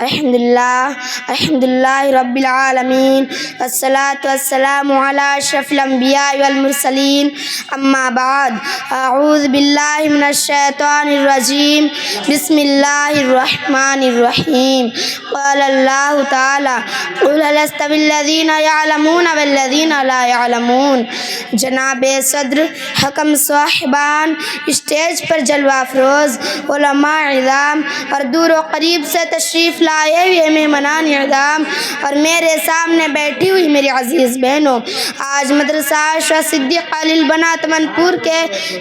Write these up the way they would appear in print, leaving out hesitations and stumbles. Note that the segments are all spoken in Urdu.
الحمدللہ رب العالمین والصلاة والسلام علی اشرف الانبیاء والمرسلین اما بعد اعوذ باللہ من الشیطان الرجیم بسم اللہ الرحمن الرحیم قال اللہ تعالی قل هل يستوي الذین یعلمون والذین لا یعلمون۔ جناب صدر، حکم صاحبان، اسٹیج پر جلوہ افروز علماء اعظام اور دور و قریب سے تشریف لائے ہوئے مہمانان اعظام اور میرے سامنے بیٹھی ہوئی میری عزیز بہنوں، آج مدرسہ عائشہ صدیقہ للبنات منپور کے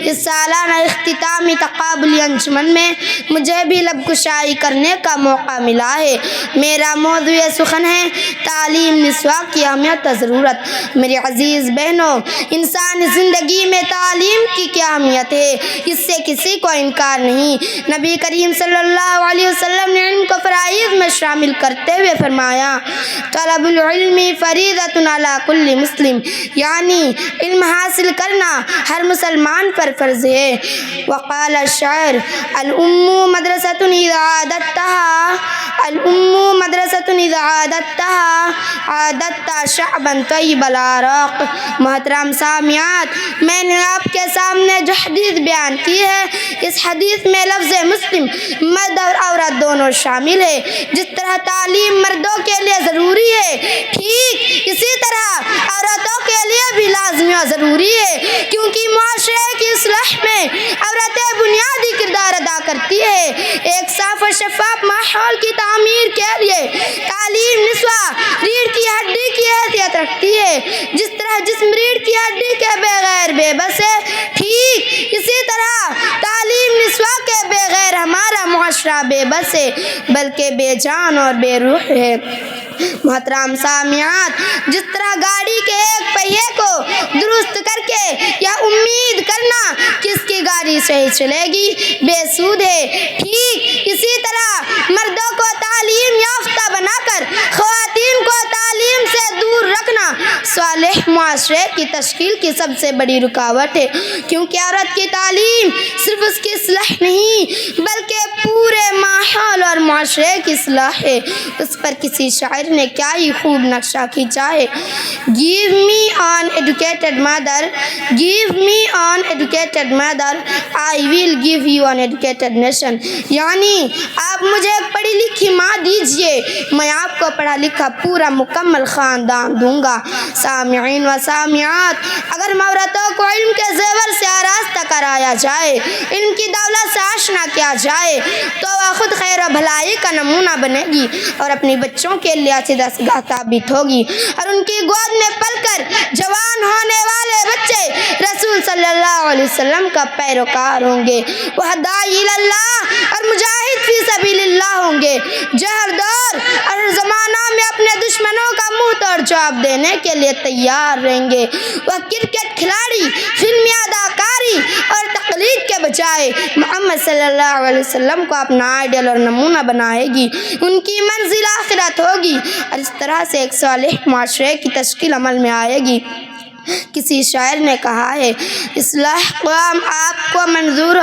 اس سالانہ اختتامی تقابلی انجمن میں مجھے بھی لب کشائی کرنے کا موقع ملا ہے۔ میرا موضوع سخن ہے تعلیم نسواں کی اہمیت و ضرورت۔ میری عزیز بہنوں، انسانی زندگی میں تعلیم کی کیا اہمیت ہے، اس سے کسی کو انکار نہیں۔ نبی کریم صلی اللہ علیہ وسلم نے علم کو فرائض میں شامل کرتے ہوئے فرمایا طلب العلم فریضۃ علی کل مسلم، یعنی علم حاصل کرنا ہر مسلمان پر فرض ہے۔ وقال الشاعر الام مدرسۃ اذا عادتها عادت شعبا طیب الاعراق۔ محترم سامعات، میں نے آپ کے سامنے جو حدیث بیان کی ہے، اس حدیث میں لفظ مسلم مرد اور عورت دونوں شامل ہے۔ جس طرح تعلیم مردوں کے لیے ضروری ہے، ٹھیک اسی طرح عورتوں کے لیے بھی لازمی اور ضروری ہے، کیونکہ معاشرے کی اصلاح میں عورتیں بنیادی کردار ادا کرتی ہے۔ ایک صاف و شفاف ماحول کی تعمیر کے لیے تعلیم نسواں ریڑھ کی ہڈی کی حیثیت رکھتی ہے۔ جس طرح جسم ریڑھ کی ہڈی کے بغیر بے بس ہے، ٹھیک اسی طرح تعلیم نسواں کے بغیر ہمارا معاشرہ بے بس ہے، بلکہ بے جان اور بے روح ہے۔ محترم سامعات، جس طرح گاڑی کے ایک پہیے کو درست کر کے یا امید کرنا کہ اس کی گاڑی صحیح چلے گی بے سود ہے، ٹھیک اسی طرح مردوں کو تعلیم یافتہ بنا کر خواتین کو تعلیم سے دور رکھنا صالح معاشرے کی تشکیل کی سب سے بڑی رکاوٹ ہے، کیونکہ عورت کی تعلیم صرف اس کی اصلاح نہیں بلکہ پورے ماحول اور معاشرے کی اصلاح ہے۔ اس پر کسی شاعر نے کیا ہی خوب نقشہ کھینچا ہے، Give me an educated mother, give me an educated mother, I will give you an educated nation۔ یعنی آپ مجھے ایک پڑھی لکھی ماں دیجئے، میں آپ کو پڑھا لکھا پورا مکمل خاندان دوں گا۔ سامعین و سامعات، اگر عورتوں کو علم کے زیور سے آراستہ کرایا جائے، علم کی دولت سے آشنا کیا جائے، تو وہ خود خیر و بھلائی کا نمونہ بنے گی اور اپنی بچوں کے لیے سیدھا سگاہ ثابت ہوگی، اور ان کی گود میں پل کر جوان ہونے والے بچے رسول صلی اللہ علیہ وسلم کا پیروکار ہوں گے، وہ داعی اللہ اور مجاہد فی سبیل اللہ ہوں گے، جو ہر دور اور ہر زمانہ میں اپنے دشمنوں کا منہ توڑ جواب دینے کے لیے تیار رہیں گے۔ وہ کرکٹ کھلاڑی، فلمی اداکاری اور تقلید کے بجائے محمد صلی اللہ علیہ وسلم کو اپنا آئیڈیل اور نمونہ بنائے گی، ان کی منزل آخرت ہوگی، اور اس طرح سے ایک صالح معاشرے کی تشکیل عمل میں آئے گی۔ کسی شاعر نے کہا ہے اصلاح قوم آپ کو منظور ہو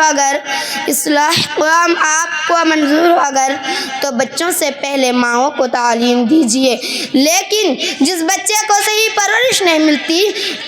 اگر تو بچوں سے پہلے ماؤں کو تعلیم دیجیے، لیکن جس بچے کو صحیح پرورش نہیں ملتی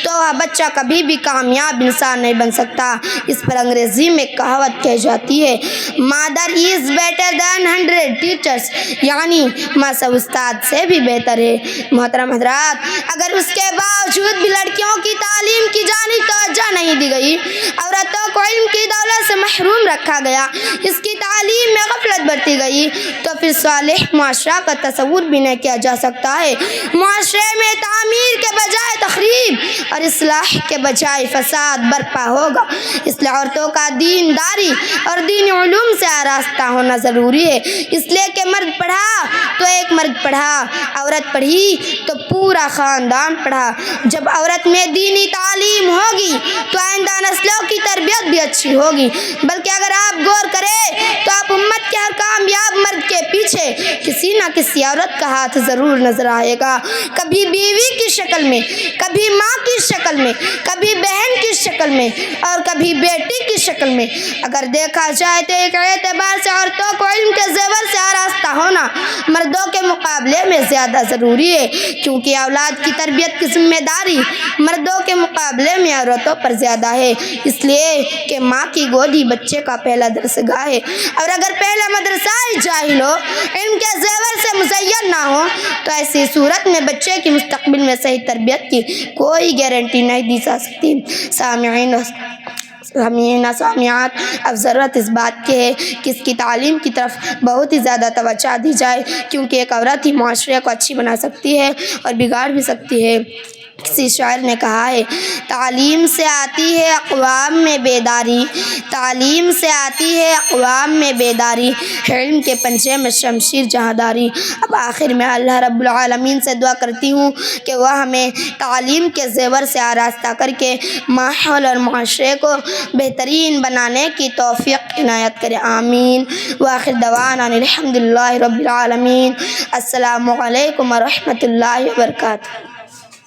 تو وہ بچہ کبھی بھی کامیاب انسان نہیں بن سکتا۔ اس پر انگریزی میں کہاوت کہی جاتی ہے مادر از بیٹر دین 100 ٹیچرس، یعنی ماں سو استاد سے بھی بہتر ہے۔ محترم حضرات، اگر اس کے باوجود بھی لڑکیوں کی تعلیم کی جانب توجہ نہیں دی گئی، عورتوں کو علم کی دولت سے محروم رکھا گیا، اس کی تعلیم میں غفلت برتی گئی، تو پھر صالح معاشرہ کا تصور بھی نہیں کیا جا سکتا ہے۔ معاشرے میں تعمیر کے بجائے تخریب اور اصلاح کے بجائے فساد برپا ہوگا۔ اس لیے عورتوں کا دینداری اور دینی علوم سے آراستہ ہونا ضروری ہے، اس لیے کہ مرد پڑھا تو ایک مرد پڑھا، عورت پڑھی تو پورا خاندان پڑھا۔ جب عورت میں دینی تعلیم ہوگی تو آئندہ نسلوں کی تربیت بھی اچھی ہوگی، بلکہ اگر آپ غور کریں تو آپ امت کے ہر کامیاب مرد کے پیچھے پیچھے کسی نہ کسی عورت کا ہاتھ ضرور نظر آئے گا، کبھی بیوی کی شکل میں، کبھی ماں کی شکل میں، کبھی بہن کی شکل میں اور کبھی بیٹی کی شکل میں۔ اگر دیکھا جائے تو ایک اعتبار سے عورتوں کو علم کے زیور سے آراستہ ہونا مردوں کے مقابلے میں زیادہ ضروری ہے، کیونکہ اولاد کی تربیت کی ذمہ داری مردوں کے مقابلے میں عورتوں پر زیادہ ہے، اس لیے کہ ماں کی گودی بچے کا پہلا درسگاہ ہے، اور اگر پہلا مدرسہ ہی جاہل ہو، علم کے زیور سے مزین نہ ہو، تو ایسی صورت میں بچے کی مستقبل میں صحیح تربیت کی کوئی گارنٹی نہیں دی جا سکتی۔ سامعات، اب ضرورت اس بات کی ہے کہ اس کی تعلیم کی طرف بہت ہی زیادہ توجہ دی جائے، کیونکہ ایک عورت ہی معاشرے کو اچھی بنا سکتی ہے اور بگاڑ بھی سکتی ہے۔ کسی شاعر نے کہا ہے، تعلیم سے آتی ہے اقوام میں بیداری، تعلیم سے آتی ہے اقوام میں بیداری، علم کے پنجے میں شمشیر جہانداری۔ اب آخر میں اللہ رب العالمین سے دعا کرتی ہوں کہ وہ ہمیں تعلیم کے زیور سے آراستہ کر کے ماحول اور معاشرے کو بہترین بنانے کی توفیق عنایت کرے، آمین۔ وآخر دعوانا الحمدللہ رب العالمین۔ السلام علیکم ورحمۃ اللہ وبرکاتہ۔